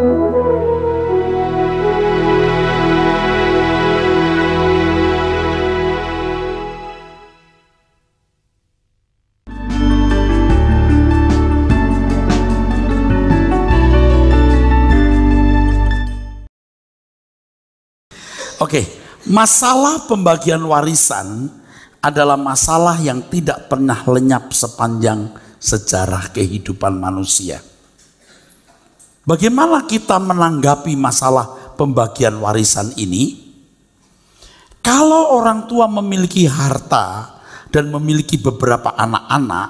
Oke, masalah pembagian warisan adalah masalah yang tidak pernah lenyap sepanjang sejarah kehidupan manusia. Bagaimana kita menanggapi masalah pembagian warisan ini? Kalau orang tua memiliki harta dan memiliki beberapa anak-anak,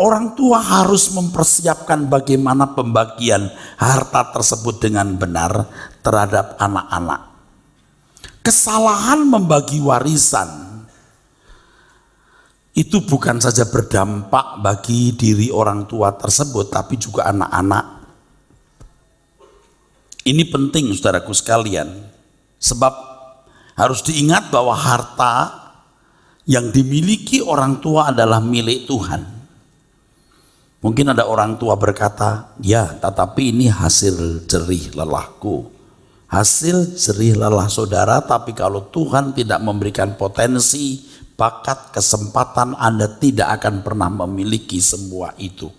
orang tua harus mempersiapkan bagaimana pembagian harta tersebut dengan benar terhadap anak-anak. Kesalahan membagi warisan itu bukan saja berdampak bagi diri orang tua tersebut, tapi juga anak-anak. Ini penting saudaraku sekalian, sebab harus diingat bahwa harta yang dimiliki orang tua adalah milik Tuhan. Mungkin ada orang tua berkata, ya tetapi ini hasil jerih lelahku. Hasil jerih lelah saudara, tapi kalau Tuhan tidak memberikan potensi, bakat, kesempatan, Anda tidak akan pernah memiliki semua itu.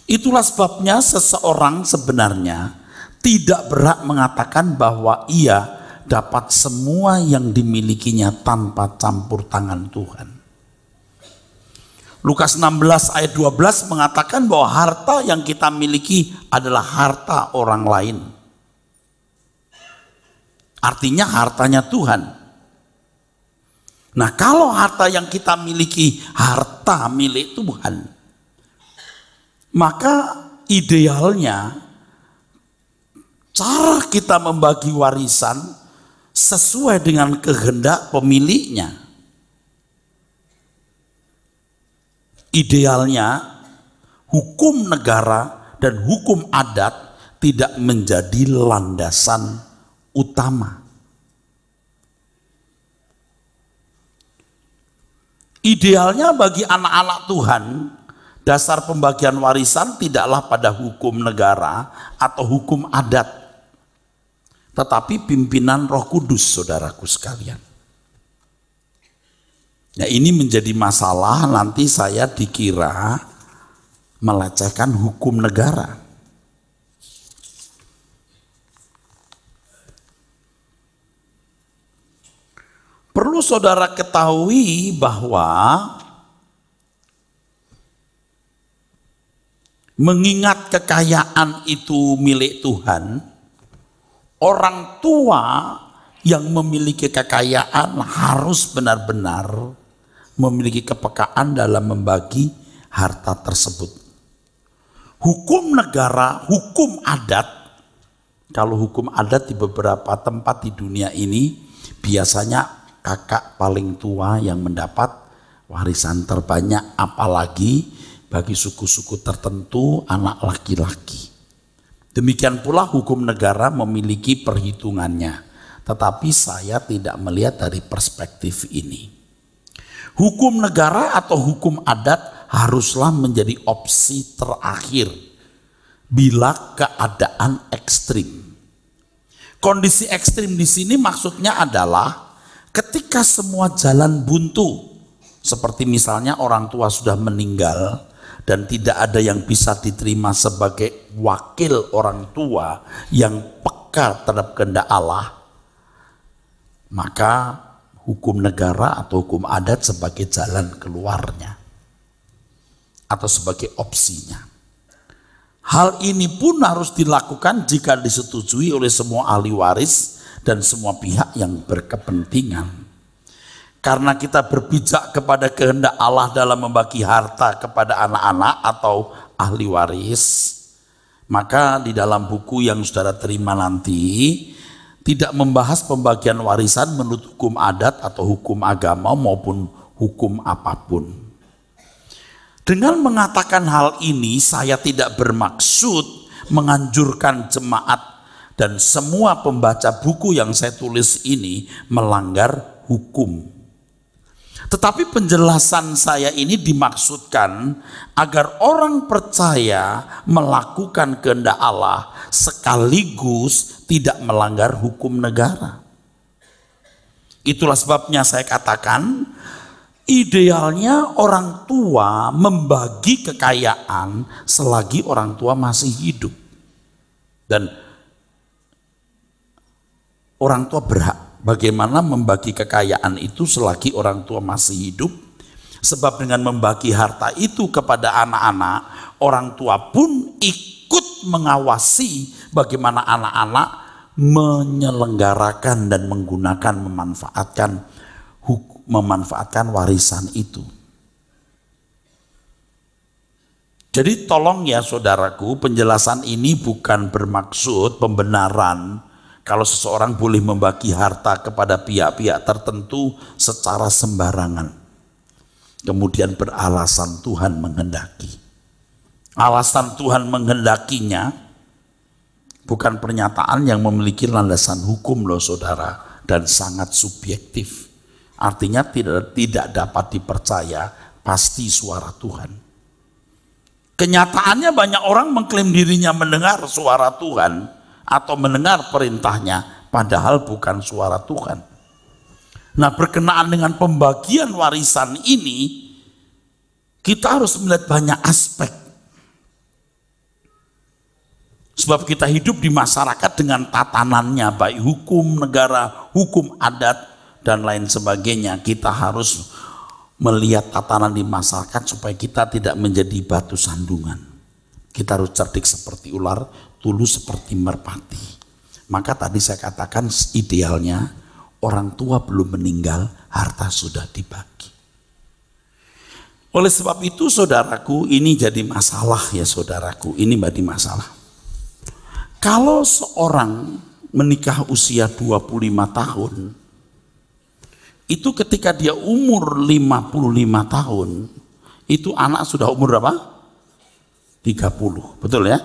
Itulah sebabnya seseorang sebenarnya tidak berhak mengatakan bahwa ia dapat semua yang dimilikinya tanpa campur tangan Tuhan. Lukas 16 ayat 12 mengatakan bahwa harta yang kita miliki adalah harta orang lain. Artinya hartanya Tuhan. Nah, kalau harta yang kita miliki harta milik Tuhan, maka idealnya cara kita membagi warisan sesuai dengan kehendak pemiliknya. Idealnya hukum negara dan hukum adat tidak menjadi landasan utama. Idealnya bagi anak-anak Tuhan, dasar pembagian warisan tidaklah pada hukum negara atau hukum adat, tetapi pimpinan Roh Kudus, saudaraku sekalian. Nah, ini menjadi masalah, nanti saya dikira melecehkan hukum negara. Perlu saudara ketahui bahwa mengingat kekayaan itu milik Tuhan, orang tua yang memiliki kekayaan harus benar-benar memiliki kepekaan dalam membagi harta tersebut. Hukum negara, hukum adat, kalau hukum adat di beberapa tempat di dunia ini biasanya kakak paling tua yang mendapat warisan terbanyak, apalagi bagi suku-suku tertentu anak laki-laki. Demikian pula hukum negara memiliki perhitungannya, tetapi saya tidak melihat dari perspektif ini. Hukum negara atau hukum adat haruslah menjadi opsi terakhir bila keadaan ekstrim. Kondisi ekstrim di sini maksudnya adalah ketika semua jalan buntu, seperti misalnya orang tua sudah meninggal dan tidak ada yang bisa diterima sebagai wakil orang tua yang peka terhadap kehendak Allah, maka hukum negara atau hukum adat sebagai jalan keluarnya atau sebagai opsinya. Hal ini pun harus dilakukan jika disetujui oleh semua ahli waris dan semua pihak yang berkepentingan. Karena kita berpijak kepada kehendak Allah dalam membagi harta kepada anak-anak atau ahli waris, maka di dalam buku yang saudara terima nanti tidak membahas pembagian warisan menurut hukum adat atau hukum agama maupun hukum apapun. Dengan mengatakan hal ini, saya tidak bermaksud menganjurkan jemaat dan semua pembaca buku yang saya tulis ini melanggar hukum. Tetapi penjelasan saya ini dimaksudkan agar orang percaya melakukan kehendak Allah sekaligus tidak melanggar hukum negara. Itulah sebabnya saya katakan idealnya orang tua membagi kekayaan selagi orang tua masih hidup. Dan orang tua berhak bagaimana membagi kekayaan itu selagi orang tua masih hidup. Sebab dengan membagi harta itu kepada anak-anak, orang tua pun ikut mengawasi bagaimana anak-anak menyelenggarakan dan menggunakan memanfaatkan warisan itu. Jadi tolong ya saudaraku, penjelasan ini bukan bermaksud pembenaran kalau seseorang boleh membagi harta kepada pihak-pihak tertentu secara sembarangan. Kemudian beralasan Tuhan menghendaki. Alasan Tuhan menghendakinya bukan pernyataan yang memiliki landasan hukum loh saudara, dan sangat subjektif. Artinya tidak dapat dipercaya, pasti suara Tuhan. Kenyataannya banyak orang mengklaim dirinya mendengar suara Tuhan atau mendengar perintahnya, padahal bukan suara Tuhan. Nah, berkenaan dengan pembagian warisan ini, kita harus melihat banyak aspek. Sebab kita hidup di masyarakat dengan tatanannya, baik hukum negara, hukum adat, dan lain sebagainya. Kita harus melihat tatanan di masyarakat supaya kita tidak menjadi batu sandungan. Kita harus cerdik seperti ular, tulus seperti merpati. Maka tadi saya katakan idealnya orang tua belum meninggal, harta sudah dibagi. Oleh sebab itu saudaraku, ini jadi masalah ya saudaraku, ini menjadi masalah. Kalau seorang menikah usia 25 tahun, itu ketika dia umur 55 tahun, itu anak sudah umur berapa? 30, betul ya?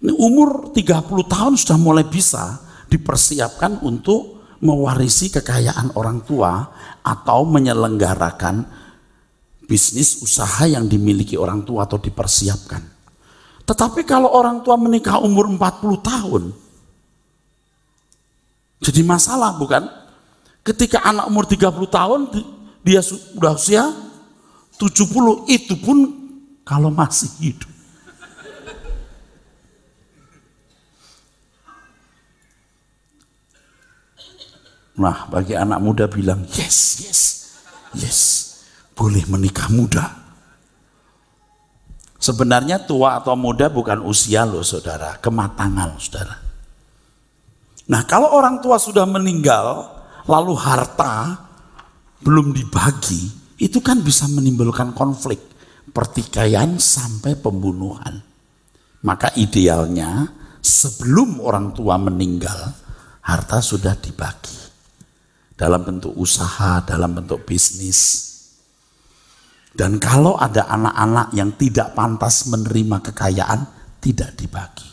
Ini umur 30 tahun sudah mulai bisa dipersiapkan untuk mewarisi kekayaan orang tua atau menyelenggarakan bisnis usaha yang dimiliki orang tua atau dipersiapkan. Tetapi kalau orang tua menikah umur 40 tahun, jadi masalah bukan? Ketika anak umur 30 tahun, dia sudah usia 70, itu pun kalau masih hidup. Nah, bagi anak muda bilang, yes, boleh menikah muda. Sebenarnya tua atau muda bukan usia loh saudara, kematangan saudara. Nah, kalau orang tua sudah meninggal, lalu harta belum dibagi, itu kan bisa menimbulkan konflik, pertikaian sampai pembunuhan. Maka idealnya sebelum orang tua meninggal, harta sudah dibagi. Dalam bentuk usaha, dalam bentuk bisnis. Dan kalau ada anak-anak yang tidak pantas menerima kekayaan, tidak dibagi.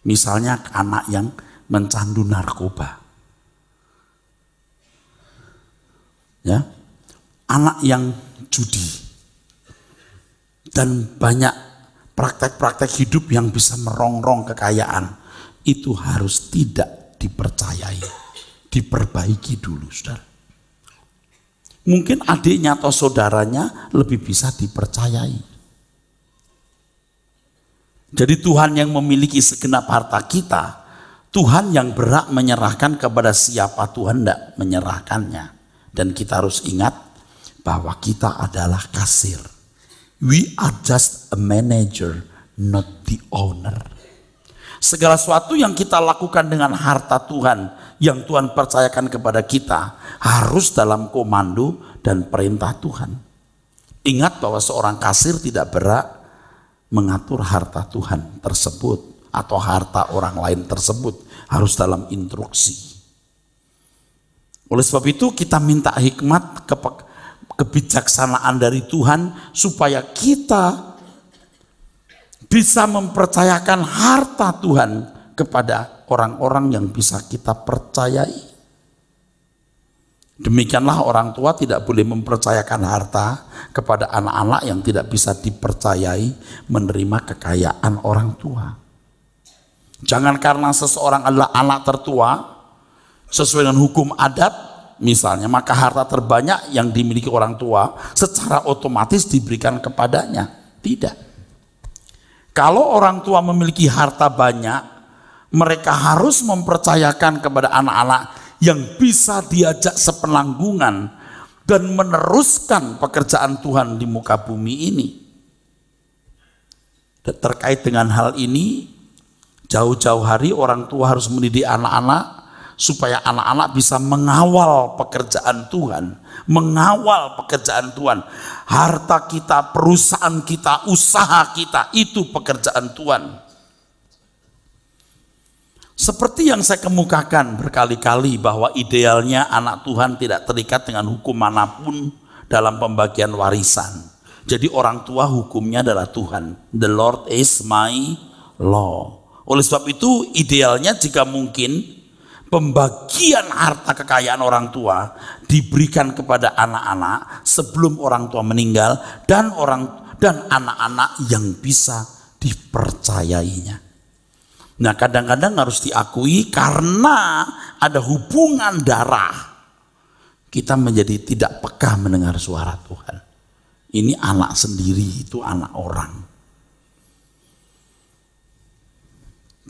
Misalnya anak yang mencandu narkoba. Ya, anak yang judi. Dan banyak praktek-praktek hidup yang bisa merongrong kekayaan. Itu harus tidak dipercayai. Diperbaiki dulu, saudara. Mungkin adiknya atau saudaranya lebih bisa dipercayai. Jadi Tuhan yang memiliki segenap harta kita, Tuhan yang berhak menyerahkan kepada siapa Tuhan tidak menyerahkannya. Dan kita harus ingat bahwa kita adalah kasir. We are just a manager, not the owner. Segala sesuatu yang kita lakukan dengan harta Tuhan, yang Tuhan percayakan kepada kita, harus dalam komando dan perintah Tuhan. Ingat bahwa seorang kasir tidak berhak mengatur harta Tuhan tersebut atau harta orang lain tersebut, harus dalam instruksi. Oleh sebab itu kita minta hikmat, kebijaksanaan dari Tuhan supaya kita bisa mempercayakan harta Tuhan kepada orang-orang yang bisa kita percayai. Demikianlah orang tua tidak boleh mempercayakan harta kepada anak-anak yang tidak bisa dipercayai menerima kekayaan orang tua. Jangan karena seseorang adalah anak tertua sesuai dengan hukum adat misalnya, maka harta terbanyak yang dimiliki orang tua secara otomatis diberikan kepadanya. Tidak. Kalau orang tua memiliki harta banyak, mereka harus mempercayakan kepada anak-anak yang bisa diajak sepenanggungan dan meneruskan pekerjaan Tuhan di muka bumi ini. Terkait dengan hal ini, jauh-jauh hari orang tua harus mendidik anak-anak supaya anak-anak bisa mengawal pekerjaan Tuhan, mengawal pekerjaan Tuhan. Harta kita, perusahaan kita, usaha kita, itu pekerjaan Tuhan. Seperti yang saya kemukakan berkali-kali bahwa idealnya anak Tuhan tidak terikat dengan hukum manapun dalam pembagian warisan. Jadi orang tua hukumnya adalah Tuhan. The Lord is my law. Oleh sebab itu idealnya jika mungkin pembagian harta kekayaan orang tua diberikan kepada anak-anak sebelum orang tua meninggal dan anak-anak yang bisa dipercayainya. Nah, kadang-kadang harus diakui karena ada hubungan darah, kita menjadi tidak peka mendengar suara Tuhan. Ini anak sendiri, itu anak orang.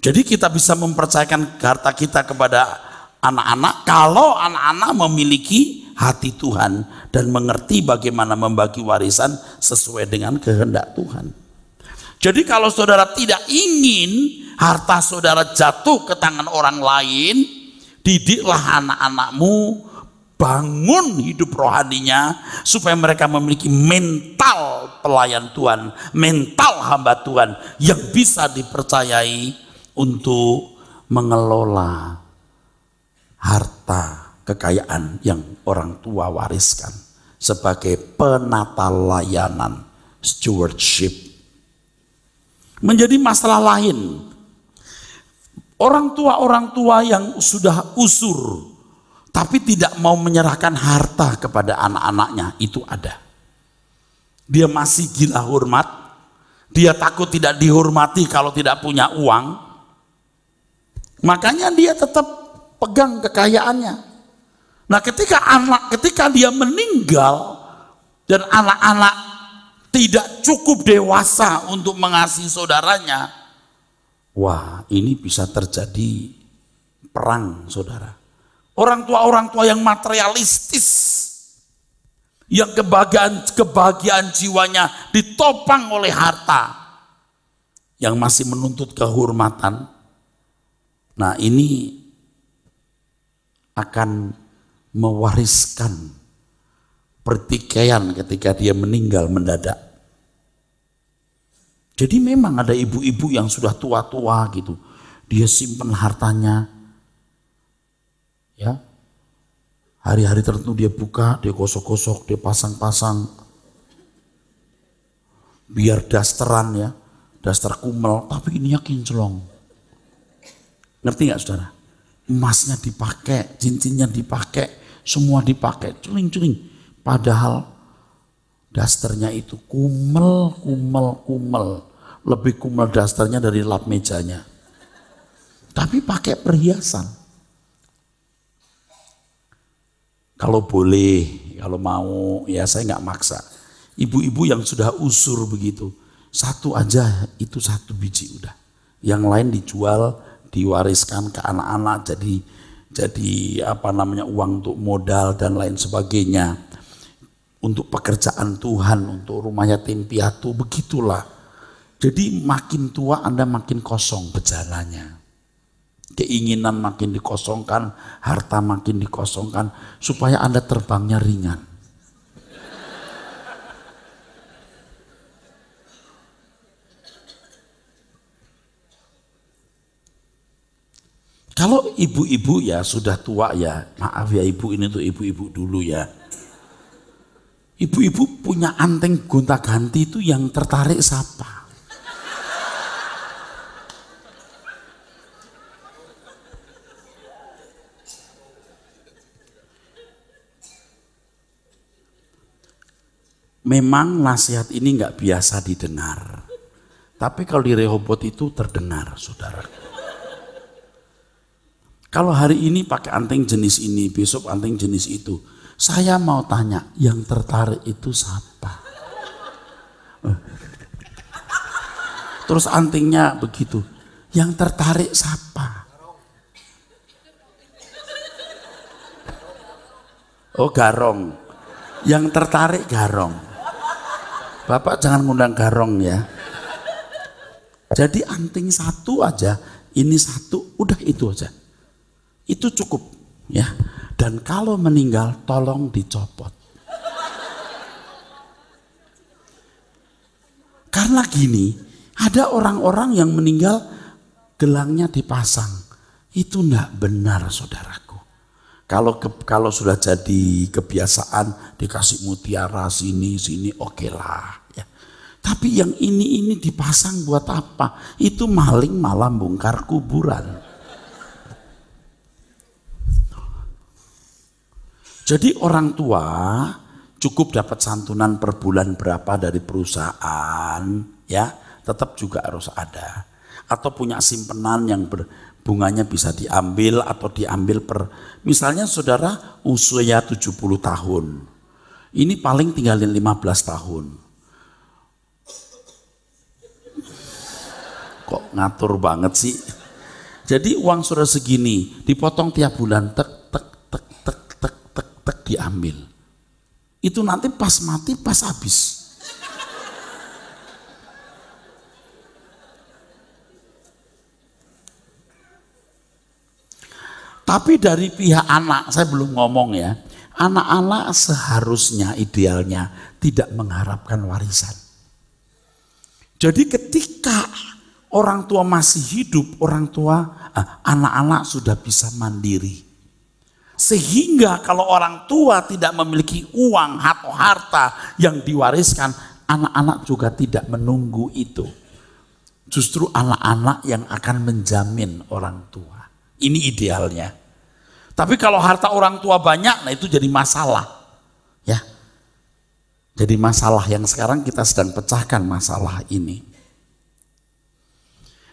Jadi kita bisa mempercayakan harta kita kepada anak-anak kalau anak-anak memiliki hati Tuhan dan mengerti bagaimana membagi warisan sesuai dengan kehendak Tuhan. Jadi kalau saudara tidak ingin harta saudara jatuh ke tangan orang lain, didiklah anak-anakmu, bangun hidup rohaninya supaya mereka memiliki mental pelayan Tuhan, mental hamba Tuhan yang bisa dipercayai untuk mengelola harta kekayaan yang orang tua wariskan sebagai penata layanan, stewardship. Menjadi masalah lain, orang tua yang sudah usur tapi tidak mau menyerahkan harta kepada anak-anaknya, itu ada. Dia masih gila hormat, dia takut tidak dihormati kalau tidak punya uang, makanya dia tetap pegang kekayaannya. Nah, ketika dia meninggal dan anak-anak tidak cukup dewasa untuk mengasihi saudaranya, wah, ini bisa terjadi perang, saudara. Orang tua yang materialistis, yang kebahagiaan jiwanya ditopang oleh harta, yang masih menuntut kehormatan, nah ini akan mewariskan pertikaian ketika dia meninggal mendadak. Jadi memang ada ibu-ibu yang sudah tua-tua gitu, dia simpan hartanya, ya, hari-hari tertentu dia buka, dia gosok-gosok, dia pasang-pasang, biar dasteran ya, daster kumel, tapi ininya kinclong. Ngerti nggak saudara? Emasnya dipakai, cincinnya dipakai, semua dipakai, culing-culing. Padahal dasternya itu kumel, lebih kumel dasternya dari lap mejanya. Tapi pakai perhiasan. Kalau boleh, kalau mau, ya saya nggak maksa. Ibu-ibu yang sudah usur begitu, satu aja itu 1 biji udah. Yang lain dijual, diwariskan ke anak-anak jadi uang untuk modal dan lain sebagainya. Untuk pekerjaan Tuhan, untuk rumah yatim piatu, begitulah. Jadi makin tua Anda makin kosong berjalannya. Keinginan makin dikosongkan, harta makin dikosongkan, supaya Anda terbangnya ringan. Kalau ibu-ibu ya sudah tua ya, maaf ya ibu, ini untuk ibu-ibu dulu ya. Ibu-ibu punya anteng gonta-ganti itu yang tertarik siapa? Memang nasihat ini nggak biasa didengar. Tapi kalau di Rehoboth itu terdengar, saudara. Kalau hari ini pakai anting jenis ini, besok anting jenis itu. Saya mau tanya, yang tertarik itu siapa? Terus antingnya begitu. Yang tertarik siapa? Oh, garong. Yang tertarik garong. Bapak jangan ngundang garong ya. Jadi anting satu aja, ini satu, udah itu aja. Itu cukup ya. Dan kalau meninggal tolong dicopot. Karena gini, ada orang-orang yang meninggal gelangnya dipasang. Itu enggak benar, saudaraku. Kalau sudah jadi kebiasaan dikasih mutiara sini oke lah ya. Tapi yang ini dipasang buat apa? Itu maling malah bongkar kuburan. Jadi orang tua cukup dapat santunan per bulan berapa dari perusahaan ya, tetap juga harus ada. Atau punya simpenan yang bunganya bisa diambil atau diambil misalnya saudara usia 70 tahun. Ini paling tinggalin 15 tahun. Kok ngatur banget sih? Jadi uang sudah segini, dipotong tiap bulan, tek diambil. Itu nanti pas mati, pas habis. Tapi dari pihak anak, saya belum ngomong ya, anak-anak seharusnya idealnya tidak mengharapkan warisan. Jadi ketika orang tua masih hidup, anak-anak sudah bisa mandiri. Sehingga kalau orang tua tidak memiliki uang atau harta yang diwariskan, anak-anak juga tidak menunggu itu. Justru anak-anak yang akan menjamin orang tua. Ini idealnya. Tapi kalau harta orang tua banyak, nah itu jadi masalah. Ya. Jadi masalah yang sekarang kita sedang pecahkan masalah ini.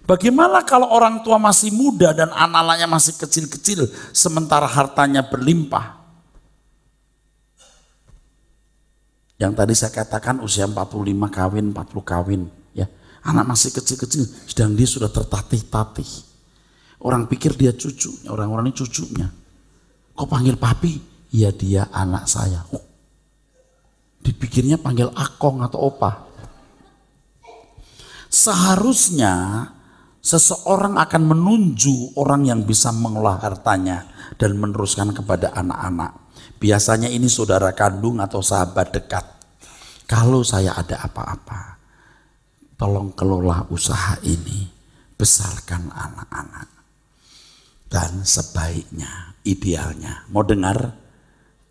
Bagaimana kalau orang tua masih muda dan anak-anaknya masih kecil-kecil sementara hartanya berlimpah? Yang tadi saya katakan usia 45 kawin, 40 kawin. Ya. Anak masih kecil-kecil, sedang dia sudah tertatih-tatih. Orang pikir dia cucunya, orang-orang ini cucunya. Kok panggil papi? Ya dia anak saya. Oh. Dipikirnya panggil akong atau opa. Seharusnya seseorang akan menunjuk orang yang bisa mengolah hartanya dan meneruskan kepada anak-anak. Biasanya ini saudara kandung atau sahabat dekat. Kalau saya ada apa-apa, tolong kelola usaha ini, besarkan anak-anak. Dan sebaiknya, idealnya, mau dengar,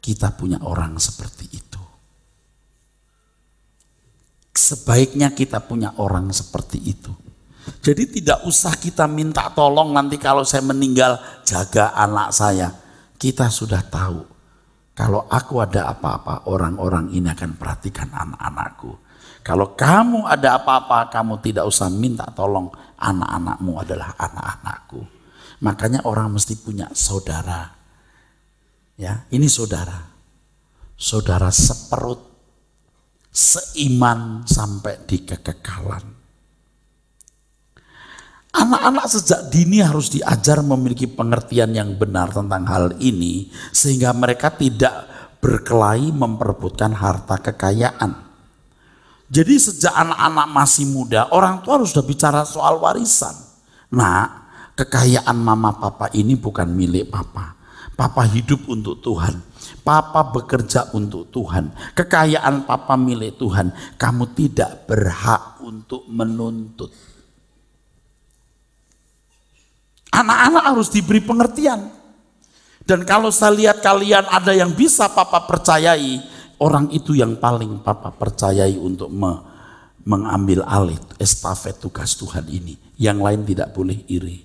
kita punya orang seperti itu. Sebaiknya kita punya orang seperti itu. Jadi tidak usah kita minta tolong nanti kalau saya meninggal jaga anak saya. Kita sudah tahu kalau aku ada apa-apa orang-orang ini akan perhatikan anak-anakku. Kalau kamu ada apa-apa kamu tidak usah minta tolong, anak-anakmu adalah anak-anakku. Makanya orang mesti punya saudara. Ya, ini saudara. Saudara seperut, seiman sampai di kekekalan. Anak-anak sejak dini harus diajar memiliki pengertian yang benar tentang hal ini sehingga mereka tidak berkelahi memperebutkan harta kekayaan. Jadi sejak anak-anak masih muda, orang tua harus sudah bicara soal warisan. Nah, kekayaan mama papa ini bukan milik papa. Papa hidup untuk Tuhan. Papa bekerja untuk Tuhan. Kekayaan papa milik Tuhan. Kamu tidak berhak untuk menuntut. Anak-anak harus diberi pengertian. Dan kalau saya lihat kalian ada yang bisa papa percayai, orang itu yang paling papa percayai untuk mengambil alih estafet tugas Tuhan ini. Yang lain tidak boleh iri.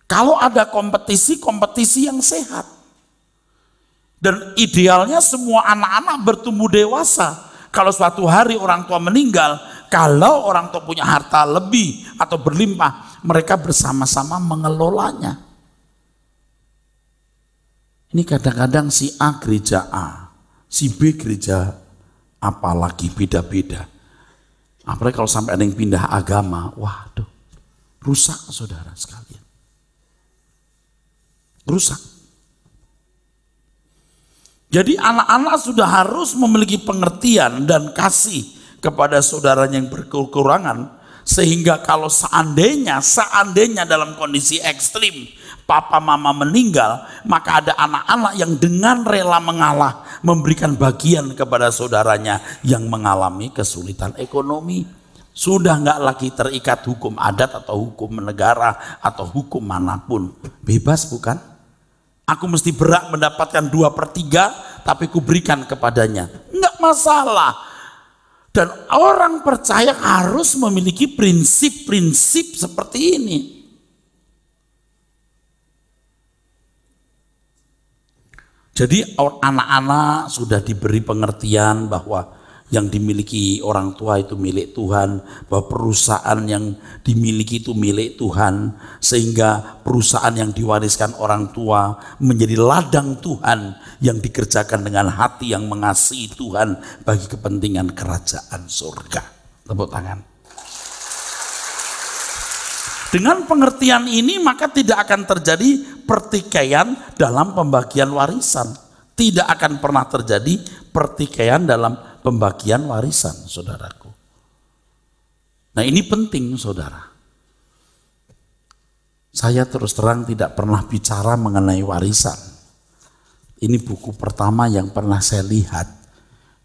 Kalau ada kompetisi yang sehat. Dan idealnya semua anak-anak bertumbuh dewasa. Kalau suatu hari orang tua meninggal, kalau orang tua punya harta lebih atau berlimpah, mereka bersama-sama mengelolanya. Ini kadang-kadang si A gereja A, si B gereja apalagi beda-beda. Apalagi kalau sampai ada yang pindah agama, waduh, rusak saudara sekalian. Rusak. Jadi anak-anak sudah harus memiliki pengertian dan kasih kepada saudaranya yang berkekurangan, sehingga kalau seandainya dalam kondisi ekstrim papa mama meninggal, maka ada anak-anak yang dengan rela mengalah memberikan bagian kepada saudaranya yang mengalami kesulitan ekonomi. Sudah nggak lagi terikat hukum adat atau hukum negara atau hukum manapun. Bebas bukan? Aku mesti berhak mendapatkan 2/3, tapi kuberikan kepadanya. Enggak masalah. Dan orang percaya harus memiliki prinsip-prinsip seperti ini. Jadi anak-anak sudah diberi pengertian bahwa yang dimiliki orang tua itu milik Tuhan, bahwa perusahaan yang dimiliki itu milik Tuhan, sehingga perusahaan yang diwariskan orang tua menjadi ladang Tuhan yang dikerjakan dengan hati yang mengasihi Tuhan bagi kepentingan kerajaan surga. Tepuk tangan. Dengan pengertian ini maka tidak akan terjadi pertikaian dalam pembagian warisan. Tidak akan pernah terjadi pertikaian dalam pembagian warisan, saudaraku. Nah ini penting, saudara. Saya terus terang tidak pernah bicara mengenai warisan. Ini buku pertama yang pernah saya lihat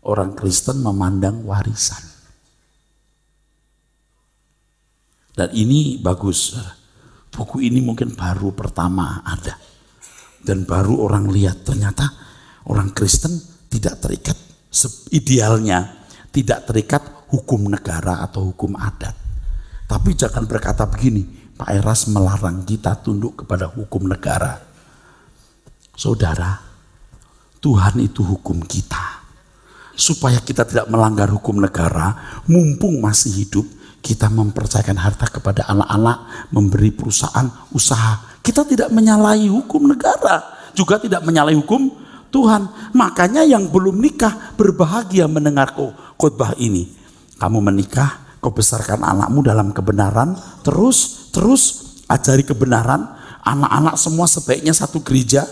orang Kristen memandang warisan. Dan ini bagus. Buku ini mungkin baru pertama ada. Dan baru orang lihat ternyata orang Kristen tidak terikat. Idealnya tidak terikat hukum negara atau hukum adat. Tapi jangan berkata begini, Pak Eras melarang kita tunduk kepada hukum negara. Saudara, Tuhan itu hukum kita. Supaya kita tidak melanggar hukum negara, mumpung masih hidup, kita mempercayakan harta kepada anak-anak, memberi perusahaan, usaha. Kita tidak menyalahi hukum negara, juga tidak menyalahi hukum Tuhan. Makanya yang belum nikah berbahagia mendengar khotbah ini. Kamu menikah, kau besarkan anakmu dalam kebenaran, terus ajari kebenaran. Anak-anak semua sebaiknya satu gereja,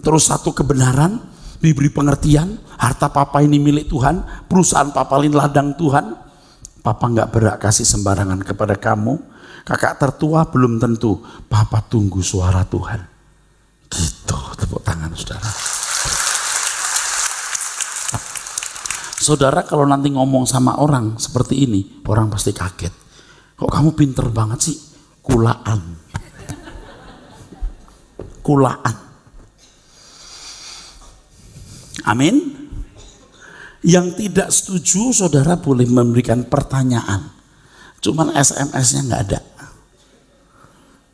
terus satu kebenaran, diberi pengertian. Harta papa ini milik Tuhan, perusahaan papa ini ladang Tuhan. Papa nggak berhak kasih sembarangan kepada kamu. Kakak tertua belum tentu. Papa tunggu suara Tuhan. Gitu, tepuk tangan saudara. Saudara kalau nanti ngomong sama orang seperti ini, orang pasti kaget. Kok kamu pinter banget sih? Kulaan. Kulaan. Amin. Yang tidak setuju saudara boleh memberikan pertanyaan. Cuman SMS-nya nggak ada.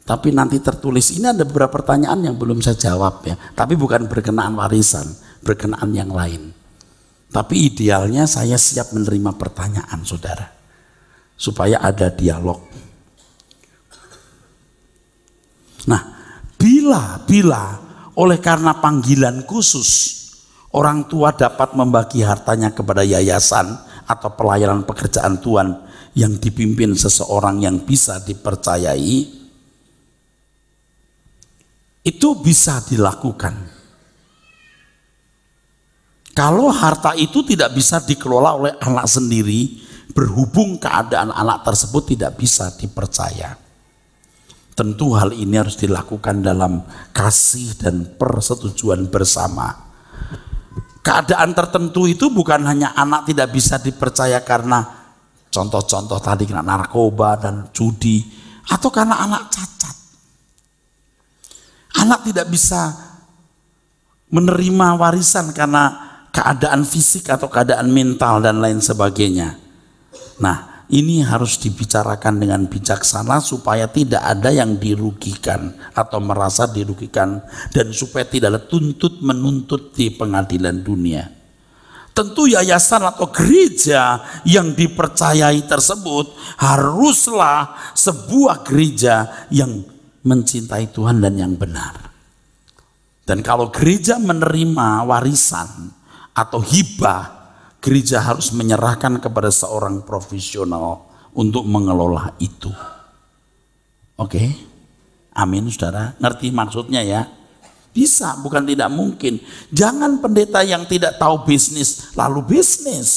Tapi nanti tertulis, ini ada beberapa pertanyaan yang belum saya jawab ya. Tapi bukan berkenaan warisan, berkenaan yang lain. Tapi idealnya saya siap menerima pertanyaan saudara. Supaya ada dialog. Nah, bila oleh karena panggilan khusus, orang tua dapat membagi hartanya kepada yayasan atau pelayanan pekerjaan Tuhan yang dipimpin seseorang yang bisa dipercayai, itu bisa dilakukan. Kalau harta itu tidak bisa dikelola oleh anak sendiri, berhubung keadaan anak tersebut tidak bisa dipercaya. Tentu hal ini harus dilakukan dalam kasih dan persetujuan bersama. Keadaan tertentu itu bukan hanya anak tidak bisa dipercaya karena contoh-contoh tadi kena narkoba dan judi, atau karena anak cacat. Anak tidak bisa menerima warisan karena keadaan fisik atau keadaan mental dan lain sebagainya. Nah, ini harus dibicarakan dengan bijaksana supaya tidak ada yang dirugikan atau merasa dirugikan, dan supaya tidak ada tuntut menuntut di pengadilan dunia. Tentu yayasan atau gereja yang dipercayai tersebut haruslah sebuah gereja yang mencintai Tuhan dan yang benar. Dan kalau gereja menerima warisan atau hibah, gereja harus menyerahkan kepada seorang profesional untuk mengelola itu. Oke? Amin, saudara. Ngerti maksudnya ya? Bisa, bukan tidak mungkin. Jangan pendeta yang tidak tahu bisnis lalu bisnis.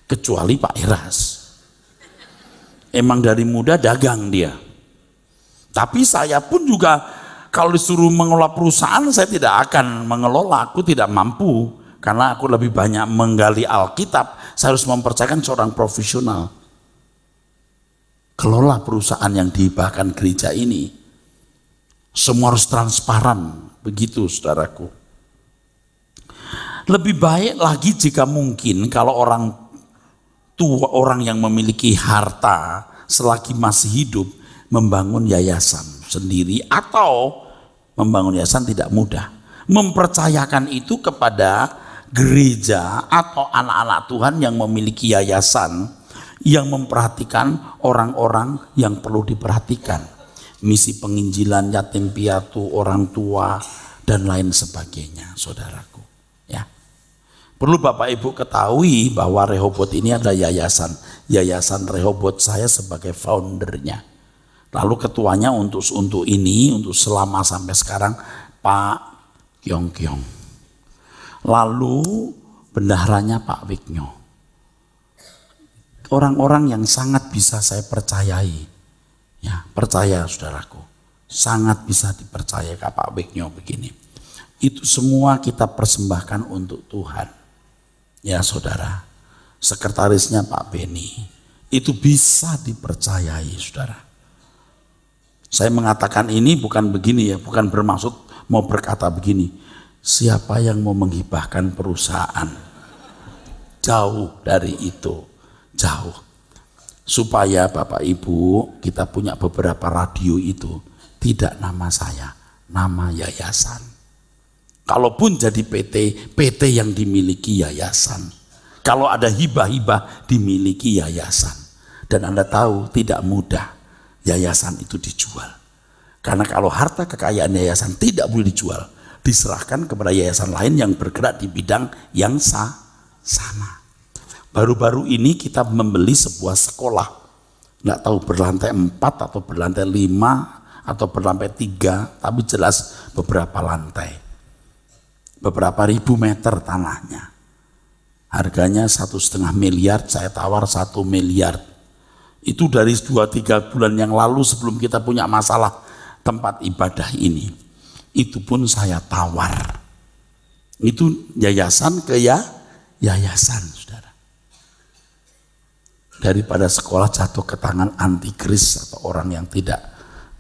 Kecuali Pak Eras. Emang dari muda dagang dia. Tapi saya pun juga kalau disuruh mengelola perusahaan, saya tidak akan mengelola. Aku tidak mampu. Karena aku lebih banyak menggali Alkitab, saya harus mempercayakan seorang profesional. Kelola perusahaan yang dihibahkan gereja ini. Semua harus transparan, begitu saudaraku. Lebih baik lagi jika mungkin kalau orang tua, orang yang memiliki harta selagi masih hidup, membangun yayasan sendiri atau membangun yayasan tidak mudah. Mempercayakan itu kepada gereja atau anak-anak Tuhan yang memiliki yayasan yang memperhatikan orang-orang yang perlu diperhatikan, misi penginjilan, yatim piatu, orang tua dan lain sebagainya, saudaraku. Ya, perlu Bapak Ibu ketahui bahwa Rehobot ini ada yayasan Rehobot, saya sebagai foundernya. Lalu ketuanya untuk ini untuk selama sampai sekarang Pak Kyong. Lalu bendaharanya Pak Wiknyo. Orang-orang yang sangat bisa saya percayai. Ya, percaya saudaraku. Sangat bisa dipercaya Pak Wiknyo begini. Itu semua kita persembahkan untuk Tuhan. Ya saudara. Sekretarisnya Pak Beni. Itu bisa dipercayai saudara. Saya mengatakan ini bukan begini ya, bukan bermaksud mau berkata begini. Siapa yang mau menghibahkan perusahaan? Jauh dari itu, jauh. Supaya Bapak Ibu kita punya beberapa radio itu tidak nama saya, nama yayasan. Kalaupun jadi PT yang dimiliki yayasan. Kalau ada hibah-hibah dimiliki yayasan. Dan Anda tahu tidak mudah yayasan itu dijual. Karena kalau harta kekayaan yayasan tidak boleh dijual, diserahkan kepada yayasan lain yang bergerak di bidang yang sama. Baru-baru ini kita membeli sebuah sekolah, nggak tahu berlantai 4 atau berlantai 5 atau berlantai 3, tapi jelas beberapa lantai, beberapa ribu meter tanahnya. Harganya 1,5 miliar, saya tawar 1 miliar. Itu dari 2-3 bulan yang lalu sebelum kita punya masalah tempat ibadah ini. Itu pun saya tawar. Itu yayasan ke yayasan, saudara. Daripada sekolah jatuh ke tangan antikris atau orang yang tidak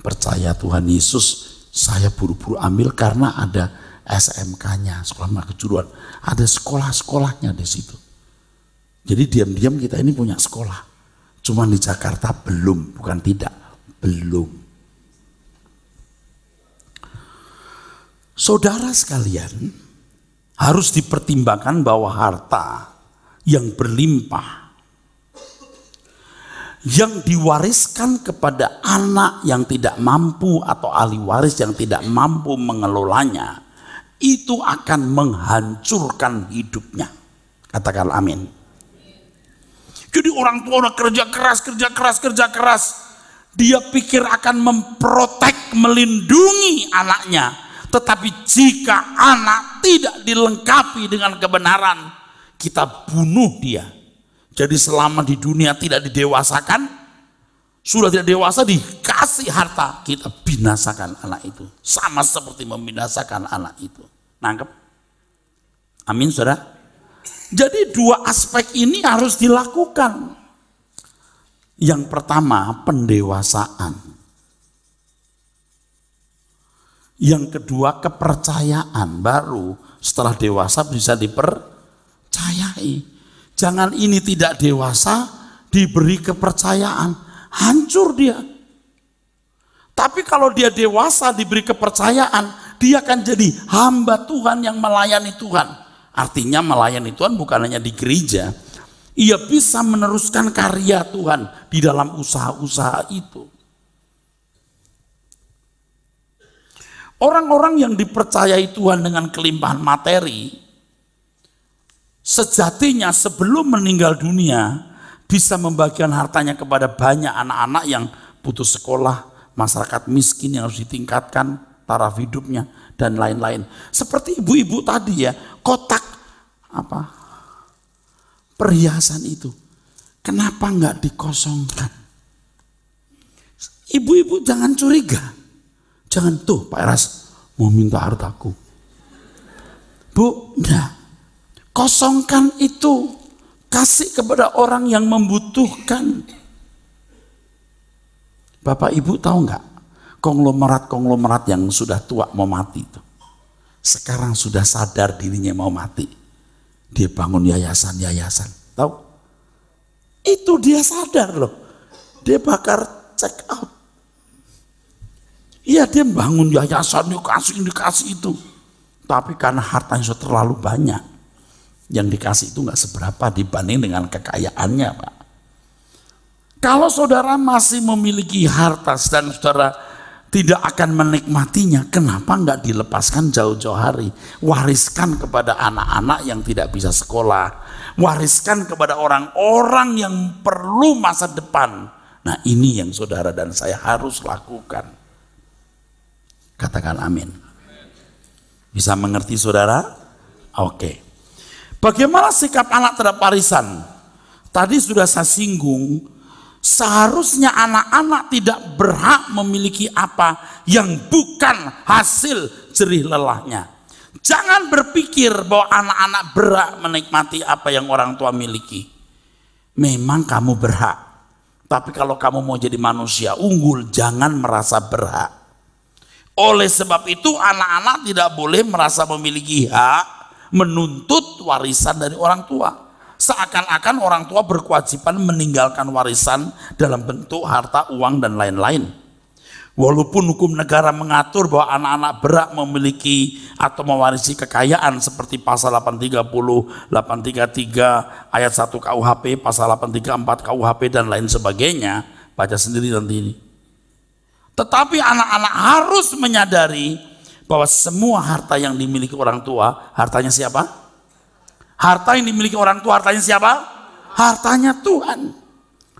percaya Tuhan Yesus, saya buru-buru ambil karena ada SMK-nya, sekolah menengah kejuruan. Ada sekolah-sekolahnya di situ. Jadi diam-diam kita ini punya sekolah. Cuma di Jakarta belum, bukan tidak, belum. Saudara sekalian, harus dipertimbangkan bahwa harta yang berlimpah, yang diwariskan kepada anak yang tidak mampu atau ahli waris yang tidak mampu mengelolanya, itu akan menghancurkan hidupnya. Katakan amin. Jadi orang tua udah kerja keras, dia pikir akan memprotek, melindungi anaknya. Tetapi jika anak tidak dilengkapi dengan kebenaran, kita bunuh dia. Jadi selama di dunia tidak didewasakan, sudah tidak dewasa dikasih harta, kita binasakan anak itu. Sama seperti membinasakan anak itu. Nangkep? Amin, saudara? Jadi dua aspek ini harus dilakukan. Yang pertama, pendewasaan. Yang kedua, kepercayaan. Baru setelah dewasa bisa dipercayai. Jangan ini tidak dewasa, diberi kepercayaan, hancur dia. Tapi kalau dia dewasa diberi kepercayaan, dia akan jadi hamba Tuhan yang melayani Tuhan. Artinya melayani Tuhan bukan hanya di gereja, ia bisa meneruskan karya Tuhan di dalam usaha-usaha itu. Orang-orang yang dipercayai Tuhan dengan kelimpahan materi, sejatinya sebelum meninggal dunia bisa membagikan hartanya kepada banyak anak-anak yang putus sekolah, masyarakat miskin yang harus ditingkatkan taraf hidupnya, dan lain-lain. Seperti ibu-ibu tadi ya, kotak perhiasan itu, kenapa nggak dikosongkan? Ibu-ibu jangan curiga, jangan tuh Pak Eras mau minta hartaku. Bu, enggak. Kosongkan itu, kasih kepada orang yang membutuhkan. Bapak Ibu tahu nggak, konglomerat yang sudah tua mau mati itu, sekarang sudah sadar dirinya mau mati, dia bangun yayasan, tahu? Itu dia sadar loh, dia bakar check out. Iya, dia bangun yayasan, dikasih itu, tapi karena hartanya sudah terlalu banyak, yang dikasih itu nggak seberapa dibanding dengan kekayaannya, Pak. Kalau saudara masih memiliki harta dan saudara tidak akan menikmatinya, kenapa nggak dilepaskan jauh-jauh hari? Wariskan kepada anak-anak yang tidak bisa sekolah, wariskan kepada orang-orang yang perlu masa depan. Nah, ini yang saudara dan saya harus lakukan. Katakan amin. Bisa mengerti saudara? Oke. Bagaimana sikap anak terhadap warisan? Tadi sudah saya singgung, seharusnya anak-anak tidak berhak memiliki apa yang bukan hasil jerih lelahnya. Jangan berpikir bahwa anak-anak berhak menikmati apa yang orang tua miliki. Memang kamu berhak, tapi kalau kamu mau jadi manusia unggul, jangan merasa berhak. Oleh sebab itu anak-anak tidak boleh merasa memiliki hak menuntut warisan dari orang tua. Seakan-akan orang tua berkewajiban meninggalkan warisan dalam bentuk harta, uang, dan lain-lain. Walaupun hukum negara mengatur bahwa anak-anak berhak memiliki atau mewarisi kekayaan seperti pasal 830, 833 ayat 1 KUHP, pasal 834 KUHP, dan lain sebagainya, baca sendiri nanti ini. Tetapi anak-anak harus menyadari bahwa semua harta yang dimiliki orang tua, hartanya siapa? Harta yang dimiliki orang tua, hartanya siapa? Hartanya Tuhan.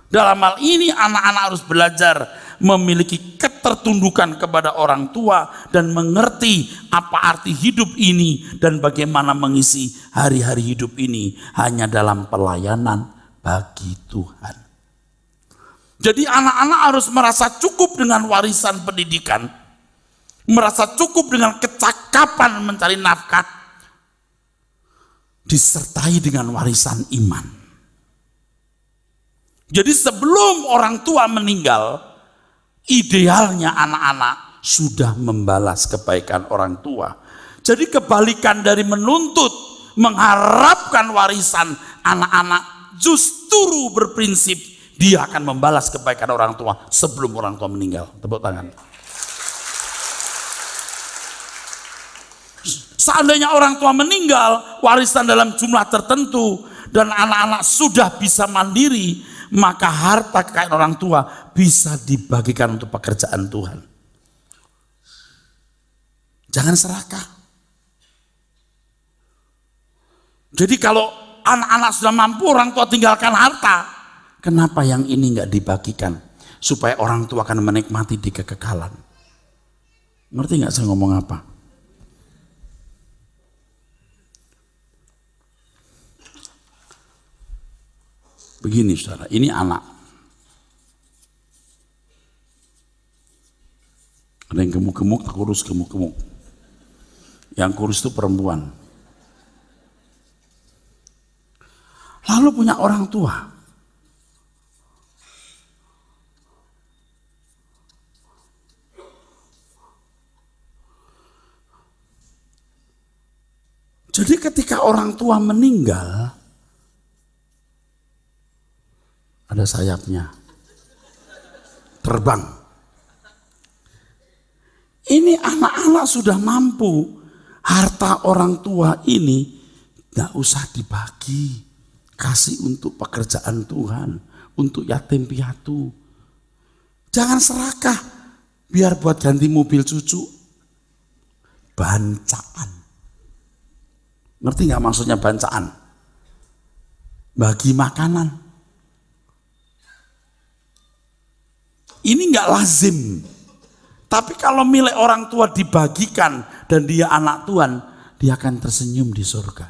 Dalam hal ini anak-anak harus belajar memiliki ketertundukan kepada orang tua dan mengerti apa arti hidup ini dan bagaimana mengisi hari-hari hidup ini hanya dalam pelayanan bagi Tuhan. Jadi anak-anak harus merasa cukup dengan warisan pendidikan, merasa cukup dengan kecakapan mencari nafkah, disertai dengan warisan iman. Jadi sebelum orang tua meninggal, idealnya anak-anak sudah membalas kebaikan orang tua. Jadi kebalikan dari menuntut, mengharapkan warisan, anak-anak justru berprinsip dia akan membalas kebaikan orang tua sebelum orang tua meninggal. Tepuk tangan. Seandainya orang tua meninggal, warisan dalam jumlah tertentu, dan anak-anak sudah bisa mandiri, maka harta kekayaan orang tua bisa dibagikan untuk pekerjaan Tuhan. Jangan serakah. Jadi kalau anak-anak sudah mampu, orang tua tinggalkan harta, kenapa yang ini nggak dibagikan supaya orang tua akan menikmati di kekekalan? Ngerti nggak saya ngomong apa? Begini saudara, ini anak. Ada yang gemuk-gemuk, kurus gemuk-gemuk. Yang kurus itu perempuan. Lalu punya orang tua. Jadi ketika orang tua meninggal, ada sayapnya, terbang. Ini anak-anak sudah mampu, harta orang tua ini gak usah dibagi, kasih untuk pekerjaan Tuhan, untuk yatim piatu. Jangan serakah, biar buat ganti mobil cucu. Bancaan. Ngerti gak maksudnya bancaan? Bagi makanan. Ini gak lazim. Tapi kalau milik orang tua dibagikan dan dia anak Tuhan, dia akan tersenyum di surga.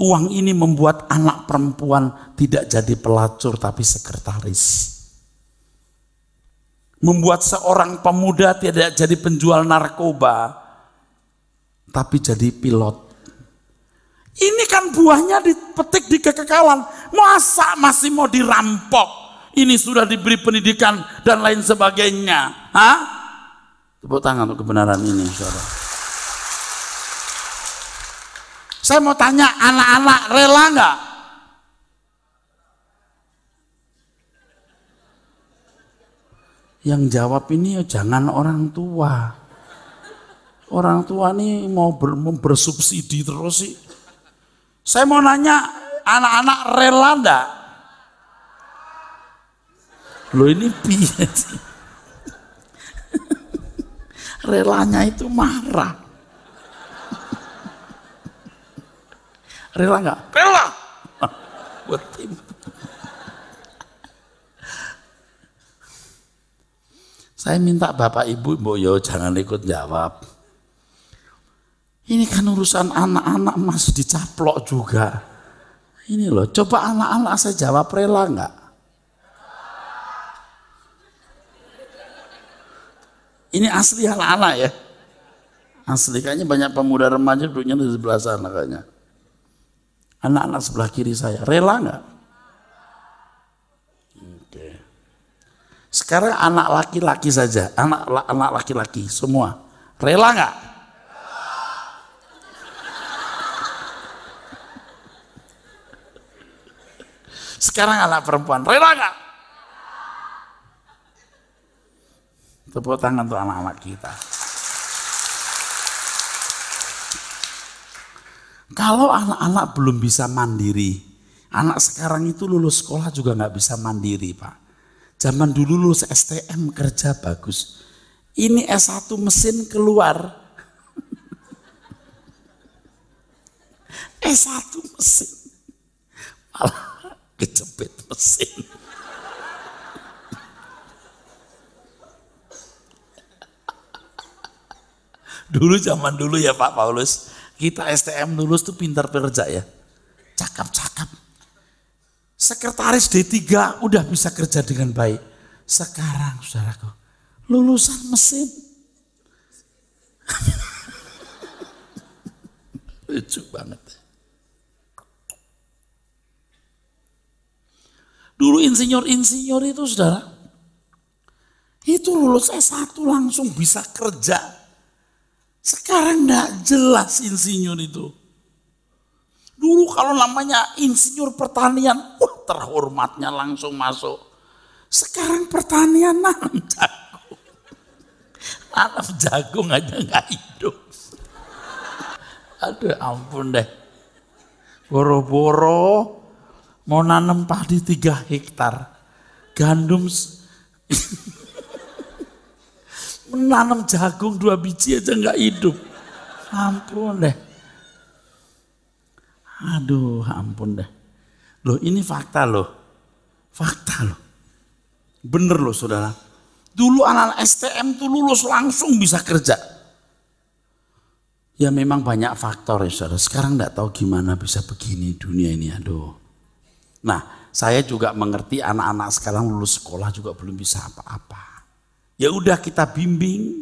Uang ini membuat anak perempuan tidak jadi pelacur tapi sekretaris. Membuat seorang pemuda tidak jadi penjual narkoba tapi jadi pilot. Ini kan buahnya dipetik di kekekalan. Masa masih mau dirampok? Ini sudah diberi pendidikan dan lain sebagainya. Hah? Tepuk tangan untuk kebenaran ini, saudara. Saya mau tanya, anak-anak rela nggak? Yang jawab ini jangan orang tua. Orang tua nih mau bersubsidi terus sih. Saya mau nanya, anak-anak rela enggak? Loh ini piye sih? Relanya itu marah. Rela enggak? Rela. Buat tim. Saya minta Bapak Ibu, Mbok Yo jangan ikut jawab. Ini kan urusan anak-anak masih dicaplok juga. Ini loh, coba anak-anak saya jawab rela enggak? Ini asli anak-anak ya. Asli, kayaknya banyak pemuda remaja duduknya di sebelah sana kayaknya. Anak-anak sebelah kiri saya, rela enggak? Oke. Sekarang anak laki-laki saja, anak laki-laki semua, rela enggak? Sekarang anak perempuan, rela enggak? Tepuk tangan untuk anak-anak kita. Kalau anak-anak belum bisa mandiri, anak sekarang itu lulus sekolah juga nggak bisa mandiri, Pak. Zaman dulu lulus STM kerja bagus. Ini S1 mesin keluar. S1 mesin. Malah kejepit mesin. Dulu zaman dulu ya Pak Paulus, kita STM lulus tuh pintar kerja ya. Cakap-cakap. Sekretaris D3 udah bisa kerja dengan baik. Sekarang saudaraku, lulusan mesin. Lucu banget. Dulu insinyur-insinyur itu saudara, itu lulus S1 langsung bisa kerja. Sekarang enggak jelas insinyur itu. Dulu kalau namanya insinyur pertanian, terhormatnya langsung masuk. Sekarang pertanian nanam jagung. Nanam jagung aja nggak hidup. Aduh ampun deh. Boro-boro mau nanam padi 3 hektar. Gandum menanam jagung 2 biji aja nggak hidup. Ampun deh. Aduh ampun deh. Loh ini fakta loh. Fakta loh. Bener loh saudara. Dulu anak STM tuh lulus langsung bisa kerja. Ya memang banyak faktor ya saudara. Sekarang nggak tahu gimana bisa begini dunia ini. Aduh. Nah saya juga mengerti anak-anak sekarang lulus sekolah juga belum bisa apa-apa. Ya udah kita bimbing,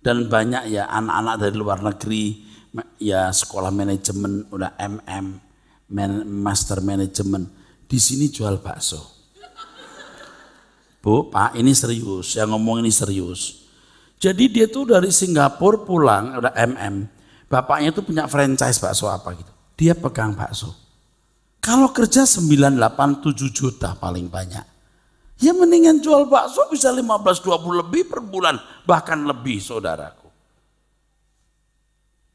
dan banyak ya anak-anak dari luar negeri ya sekolah manajemen udah master manajemen di sini jual bakso. Bu, Pak ini serius, yang ngomong ini serius. Jadi dia tuh dari Singapura pulang udah bapaknya tuh punya franchise bakso apa gitu. Dia pegang bakso. Kalau kerja 9, 8, 7 juta paling banyak. Ya mendingan jual bakso bisa 15-20 lebih per bulan. Bahkan lebih saudaraku.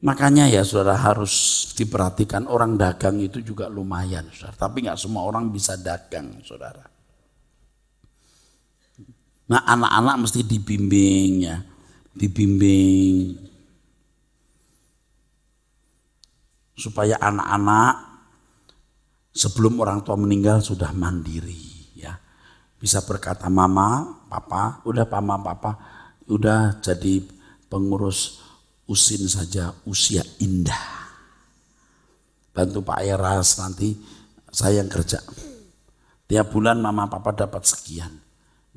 Makanya ya saudara harus diperhatikan orang dagang itu juga lumayan saudara. Tapi gak semua orang bisa dagang saudara. Nah anak-anak mesti dibimbing ya. Dibimbing. Supaya anak-anak sebelum orang tua meninggal sudah mandiri ya. Bisa berkata mama, papa, udah mama, papa, udah jadi pengurus USIN saja usia indah. Bantu Pak Eras nanti saya yang kerja. Tiap bulan mama papa dapat sekian.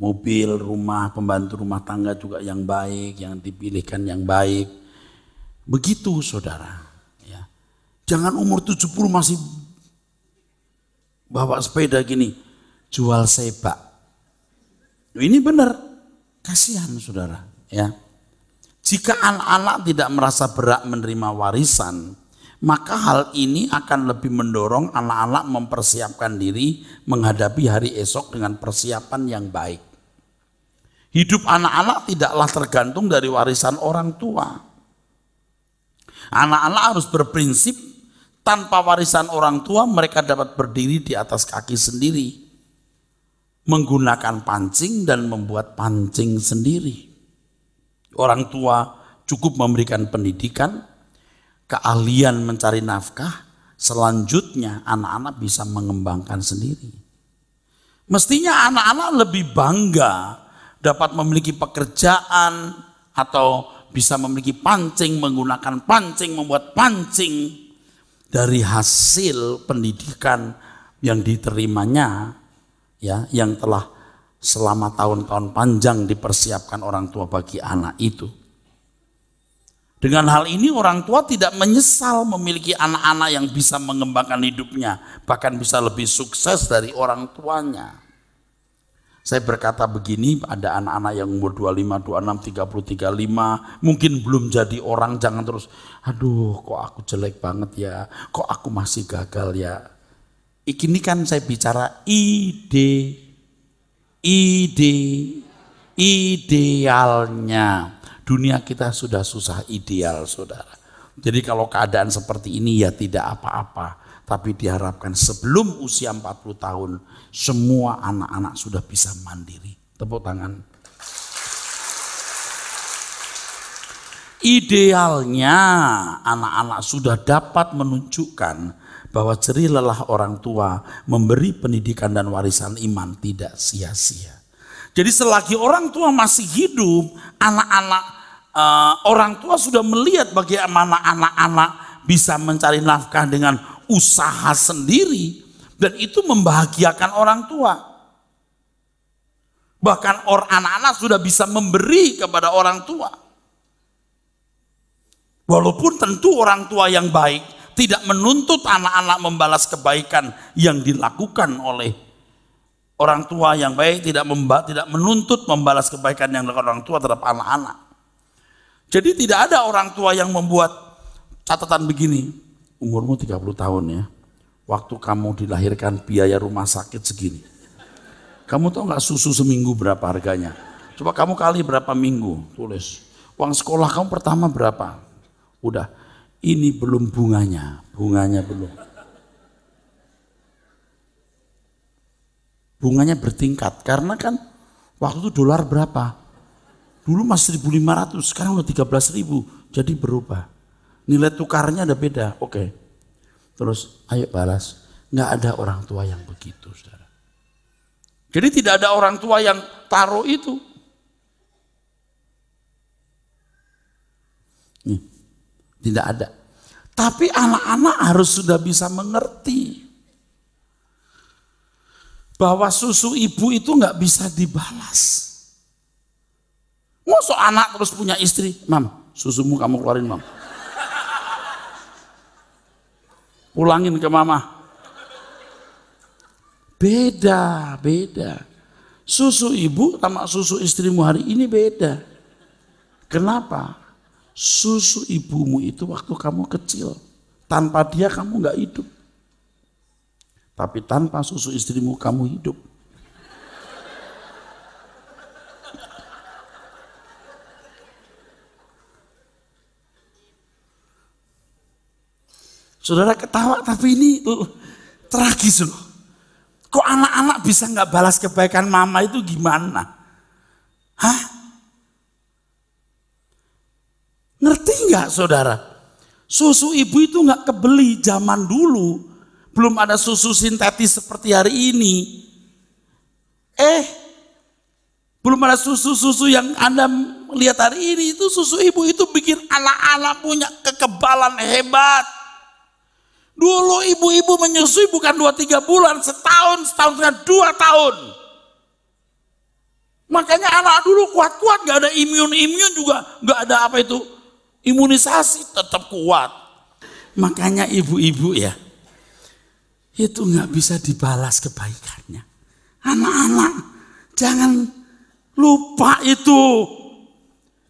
Mobil, rumah, pembantu rumah tangga juga yang baik, yang dipilihkan yang baik. Begitu saudara. Ya. Jangan umur 70 masih bawa sepeda gini, jual sebak. Ini benar, kasihan saudara. Ya, jika anak-anak tidak merasa berat menerima warisan, maka hal ini akan lebih mendorong anak-anak mempersiapkan diri menghadapi hari esok dengan persiapan yang baik. Hidup anak-anak tidaklah tergantung dari warisan orang tua. Anak-anak harus berprinsip tanpa warisan orang tua mereka dapat berdiri di atas kaki sendiri. Menggunakan pancing dan membuat pancing sendiri. Orang tua cukup memberikan pendidikan, keahlian mencari nafkah, selanjutnya anak-anak bisa mengembangkan sendiri. Mestinya anak-anak lebih bangga dapat memiliki pekerjaan atau bisa memiliki pancing, menggunakan pancing, membuat pancing, dari hasil pendidikan yang diterimanya ya, yang telah selama tahun-tahun panjang dipersiapkan orang tua bagi anak itu. Dengan hal ini orang tua tidak menyesal memiliki anak-anak yang bisa mengembangkan hidupnya, bahkan bisa lebih sukses dari orang tuanya. Saya berkata begini, ada anak-anak yang umur 25, 26, 30, 35, mungkin belum jadi orang, jangan terus, aduh kok aku jelek banget ya, kok aku masih gagal ya. Ini kan saya bicara idealnya. Dunia kita sudah susah ideal saudara. Jadi kalau keadaan seperti ini ya tidak apa-apa. Tapi diharapkan sebelum usia 40 tahun semua anak-anak sudah bisa mandiri. Tepuk tangan. Idealnya anak-anak sudah dapat menunjukkan bahwa jerih lelah orang tua memberi pendidikan dan warisan iman tidak sia-sia. Jadi selagi orang tua masih hidup, anak-anak orang tua sudah melihat bagaimana anak-anak bisa mencari nafkah dengan usaha sendiri, dan itu membahagiakan orang tua. Bahkan anak-anak sudah bisa memberi kepada orang tua. Walaupun tentu orang tua yang baik tidak menuntut anak-anak membalas kebaikan yang dilakukan oleh orang tua yang baik, tidak menuntut membalas kebaikan yang dilakukan orang tua terhadap anak-anak. Jadi tidak ada orang tua yang membuat catatan begini, umurmu 30 tahun ya, waktu kamu dilahirkan biaya rumah sakit segini. Kamu tahu nggak susu seminggu berapa harganya? Coba kamu kali berapa minggu, tulis. Uang sekolah kamu pertama berapa? Udah, ini belum bunganya belum. Bunganya bertingkat, karena kan waktu itu dolar berapa? Dulu masih 1.500, sekarang udah 13.000, jadi berubah. Nilai tukarnya ada beda, oke. Terus ayo balas, nggak ada orang tua yang begitu, saudara. Jadi tidak ada orang tua yang taruh itu. Nih, tidak ada. Tapi anak-anak harus sudah bisa mengerti bahwa susu ibu itu nggak bisa dibalas. Masa anak terus punya istri, mam, susumu kamu keluarin mam. Pulangin ke mama. Beda. Susu ibu sama susu istrimu hari ini beda. Kenapa? Susu ibumu itu waktu kamu kecil. Tanpa dia kamu nggak hidup. Tapi tanpa susu istrimu kamu hidup. Saudara ketawa, tapi ini tragis loh. Kok anak-anak bisa nggak balas kebaikan mama itu gimana? Hah? Ngerti nggak saudara? Susu ibu itu nggak kebeli zaman dulu. Belum ada susu sintetis seperti hari ini. Belum ada susu-susu yang Anda lihat hari ini. Itu susu ibu itu bikin anak-anak punya kekebalan hebat. Dulu ibu-ibu menyusui bukan 2-3 bulan, setahun setengah 2 tahun. Makanya anak dulu kuat-kuat, gak ada imun juga, gak ada apa itu, imunisasi tetap kuat. Makanya ibu-ibu ya, itu gak bisa dibalas kebaikannya. Anak-anak jangan lupa itu.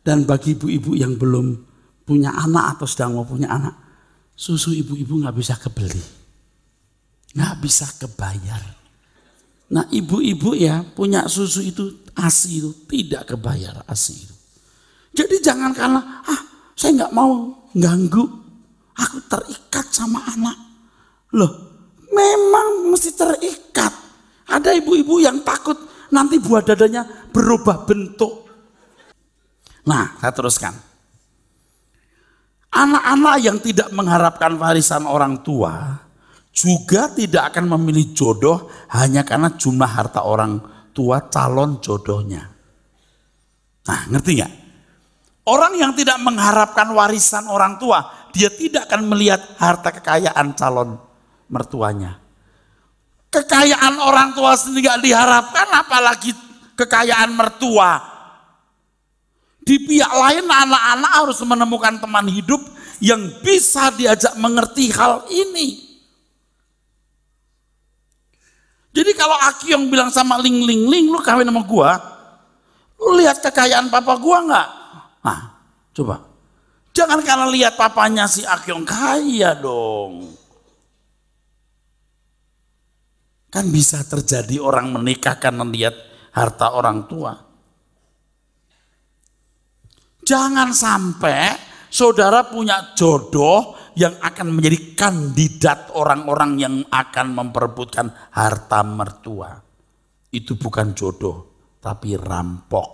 Dan bagi ibu-ibu yang belum punya anak atau sedang mau punya anak, susu ibu-ibu nggak bisa kebeli, nggak bisa kebayar. Nah ibu-ibu ya punya susu itu ASI itu tidak kebayar ASI itu. Jadi jangan karena saya nggak mau ganggu, aku terikat sama anak. Loh memang mesti terikat. Ada ibu-ibu yang takut nanti buah dadanya berubah bentuk. Nah saya teruskan. Anak-anak yang tidak mengharapkan warisan orang tua juga tidak akan memilih jodoh hanya karena jumlah harta orang tua calon jodohnya. Nah, ngerti nggak? Orang yang tidak mengharapkan warisan orang tua, dia tidak akan melihat harta kekayaan calon mertuanya. Kekayaan orang tua sendiri nggak diharapkan, apalagi kekayaan mertua. Di pihak lain anak-anak harus menemukan teman hidup yang bisa diajak mengerti hal ini. Jadi kalau Akyong bilang sama Ling, lu kawin sama gua, lu lihat kekayaan papa gua nggak? Nah, coba. Jangan karena lihat papanya si Akyong kaya dong. Kan bisa terjadi orang menikah karena lihat harta orang tua. Jangan sampai saudara punya jodoh yang akan menjadi kandidat orang-orang yang akan memperebutkan harta mertua. Itu bukan jodoh, tapi rampok.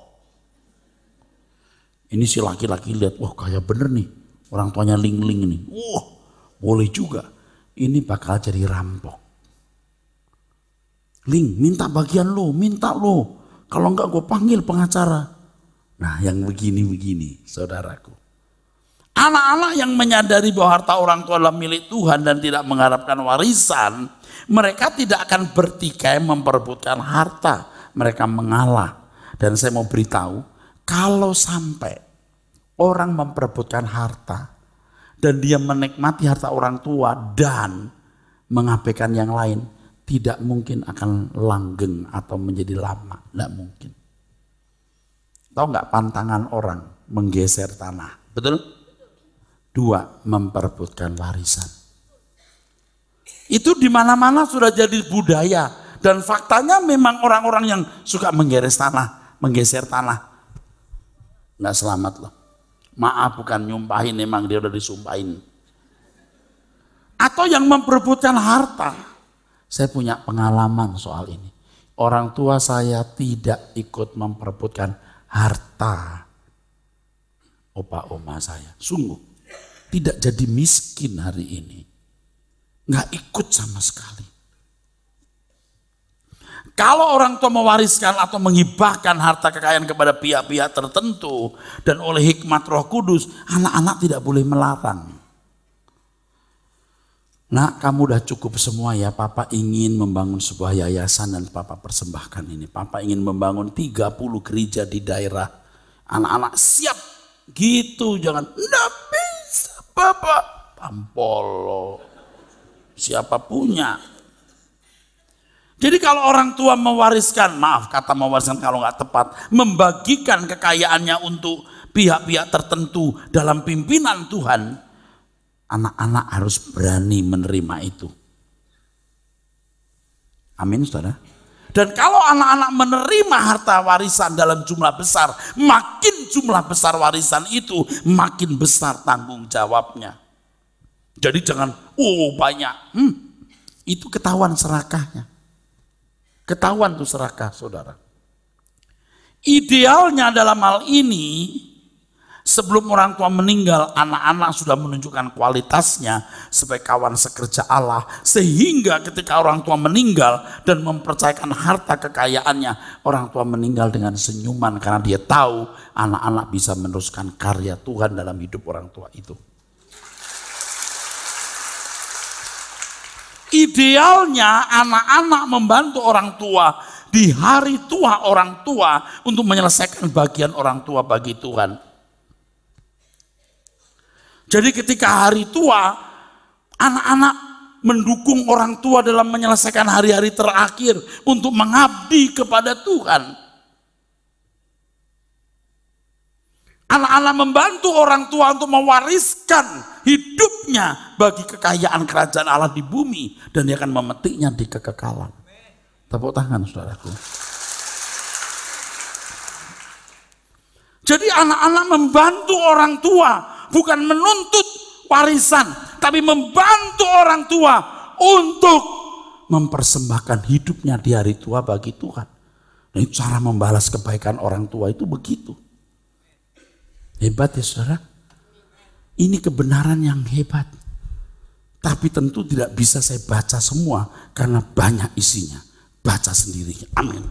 Ini si laki-laki lihat, wah kaya bener nih, orang tuanya Ling nih. Wah boleh juga, ini bakal jadi rampok. Ling minta bagian lo, minta lo. Kalau enggak gue panggil pengacara. Nah yang begini-begini saudaraku. Anak-anak yang menyadari bahwa harta orang tua adalah milik Tuhan dan tidak mengharapkan warisan, mereka tidak akan bertikai memperebutkan harta. Mereka mengalah. Dan saya mau beritahu, kalau sampai orang memperebutkan harta dan dia menikmati harta orang tua dan mengabaikan yang lain, tidak mungkin akan langgeng atau menjadi lama. Tidak mungkin. Tahu nggak pantangan orang menggeser tanah? Betul? 2, memperebutkan warisan. Itu di mana-mana sudah jadi budaya dan faktanya memang orang-orang yang suka menggeser tanah, nggak selamat loh. Maaf bukan nyumpahin, memang dia udah disumpahin. Atau yang memperebutkan harta. Saya punya pengalaman soal ini. Orang tua saya tidak ikut memperebutkan harta opa oma saya. Sungguh tidak jadi miskin hari ini. Nggak ikut sama sekali. Kalau orang tua mewariskan atau menghibahkan harta kekayaan kepada pihak-pihak tertentu dan oleh hikmat Roh Kudus, anak-anak tidak boleh melarang. Nak, kamu udah cukup semua ya, papa ingin membangun sebuah yayasan dan papa persembahkan ini. Papa ingin membangun 30 gereja di daerah. Anak-anak siap gitu, jangan, enggak bisa papa. Pampolo, siapa punya. Jadi kalau orang tua mewariskan, maaf kata mewariskan kalau nggak tepat, membagikan kekayaannya untuk pihak-pihak tertentu dalam pimpinan Tuhan, anak-anak harus berani menerima itu. Amin, saudara. Dan kalau anak-anak menerima harta warisan dalam jumlah besar, makin jumlah besar warisan itu, makin besar tanggung jawabnya. Jadi jangan, banyak. Itu ketahuan serakahnya. Ketahuan tuh serakah, saudara. Idealnya dalam hal ini, sebelum orang tua meninggal, anak-anak sudah menunjukkan kualitasnya sebagai kawan sekerja Allah. Sehingga ketika orang tua meninggal dan mempercayakan harta kekayaannya, orang tua meninggal dengan senyuman karena dia tahu anak-anak bisa meneruskan karya Tuhan dalam hidup orang tua itu. Idealnya anak-anak membantu orang tua di hari tua orang tua untuk menyelesaikan bagian orang tua bagi Tuhan. Jadi ketika hari tua, anak-anak mendukung orang tua dalam menyelesaikan hari-hari terakhir untuk mengabdi kepada Tuhan. Anak-anak membantu orang tua untuk mewariskan hidupnya bagi kekayaan kerajaan Allah di bumi. Dan dia akan memetiknya di kekekalan. Tepuk tangan, saudaraku. Jadi anak-anak membantu orang tua, bukan menuntut warisan, tapi membantu orang tua untuk mempersembahkan hidupnya di hari tua bagi Tuhan. Nah, itu cara membalas kebaikan orang tua itu begitu. Hebat ya saudara. Ini kebenaran yang hebat. Tapi tentu tidak bisa saya baca semua karena banyak isinya. Baca sendiri. Amin.